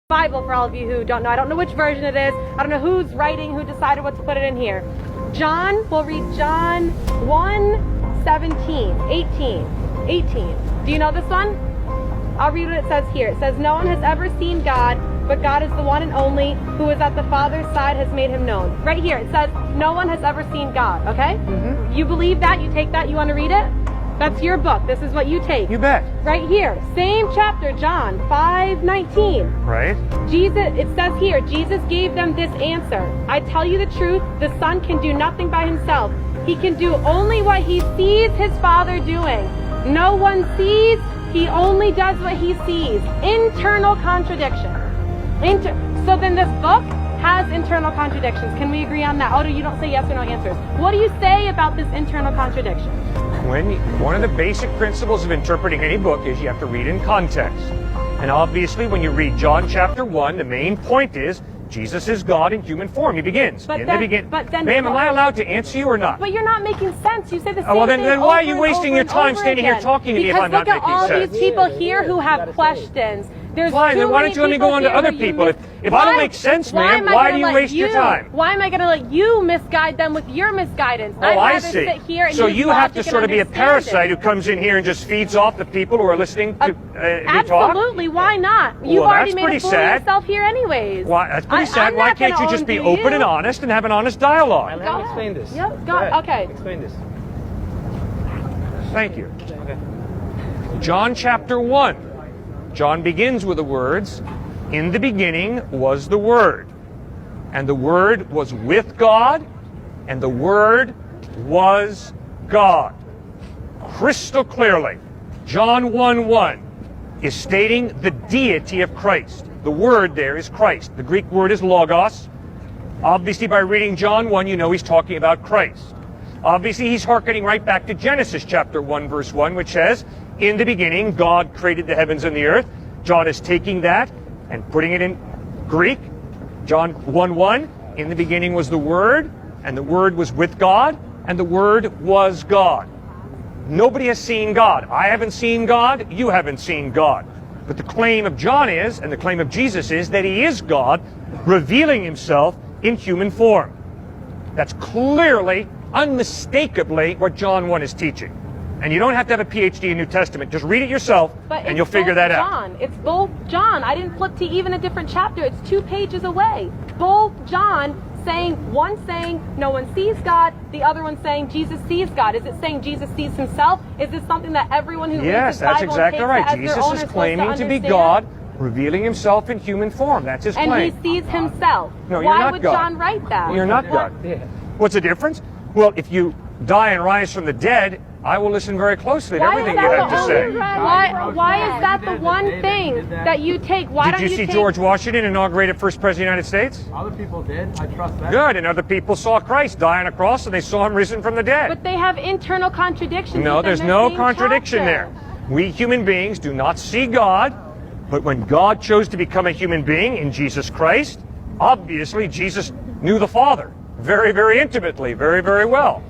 Bible for all of you who don't know. I don't know which version it is. I don't know who's writing, who decided what to put it in here. John, we'll read John 1:17, 18. Do you know this one? I'll read what it says here. It says, no one has ever seen God, but God is the one and only who is at the Father's side has made him known. Right here, it says, no one has ever seen God, okay? Mm-hmm. You believe that? You take that? You want to read it? That's your book. This is what you take. You bet. Right here, same chapter, John 5:19. Right. Jesus, it says here, Jesus gave them this answer. I tell you the truth, the Son can do nothing by himself. He can do only what he sees his Father doing. No one sees, he only does what he sees. Internal contradiction. So then this book has internal contradictions. Can we agree on that? Although you don't say yes or no answers. What do you say about this internal contradiction? One of the basic principles of interpreting any book is you have to read in context. And obviously when you read John chapter 1, the main point is Jesus is God in human form. He begins. Ma'am, am I allowed to answer you or not? But you're not making sense. You say the same well, thing then why are you wasting your time standing here talking to me if I'm not making sense? Because look at all these people here who have questions. Fine, then why don't you let me go on to other people? If I don't make sense, ma'am, why do you waste your time? Why am I going to let you misguide them with your misguidance? Oh, I see. So you have to sort of be a parasite who comes in here and just feeds off the people who are listening to me talk? Absolutely, why not? You've already made a fool of yourself here anyways. That's pretty sad. Why can't you just be open and honest and have an honest dialogue? Let me explain this. Yep, okay. Explain this. Thank you. Okay. John chapter 1. John begins with the words, in the beginning was the Word, and the Word was with God, and the Word was God. Crystal clearly, John 1:1 is stating the deity of Christ. The word there is Christ. The Greek word is logos. Obviously, by reading John 1, you know he's talking about Christ. Obviously, he's hearkening right back to Genesis chapter 1, verse 1, which says, in the beginning, God created the heavens and the earth. John is taking that and putting it in Greek. John 1:1, in the beginning was the Word, and the Word was with God, and the Word was God. Nobody has seen God. I haven't seen God. You haven't seen God. But the claim of John is, and the claim of Jesus is, that he is God, revealing himself in human form. That's clearly, unmistakably what John 1 is teaching. And you don't have to have a PhD in New Testament. Just read it yourself, and you'll figure that out. It's both John. I didn't flip to even a different chapter. It's 2 pages away. Both John saying, one saying no one sees God, the other one saying Jesus sees God. Is it saying Jesus sees himself? Is this something that everyone who reads the Bible that's exactly right. Jesus is claiming to be God, revealing himself in human form. That's his claim. And he sees himself. No, you're not God. Why would John write that? You're not God. What's the difference? Well, if you die and rise from the dead, I will listen very closely to everything you have to say. Why is that the one thing that you take? Did you see George Washington inaugurated first president of the United States? Other people did. I trust that. Good. And other people saw Christ die on a cross and they saw him risen from the dead. But they have internal contradictions. No, there's no contradiction there. We human beings do not see God, but when God chose to become a human being in Jesus Christ, obviously Jesus knew the Father very, very intimately, very, very well.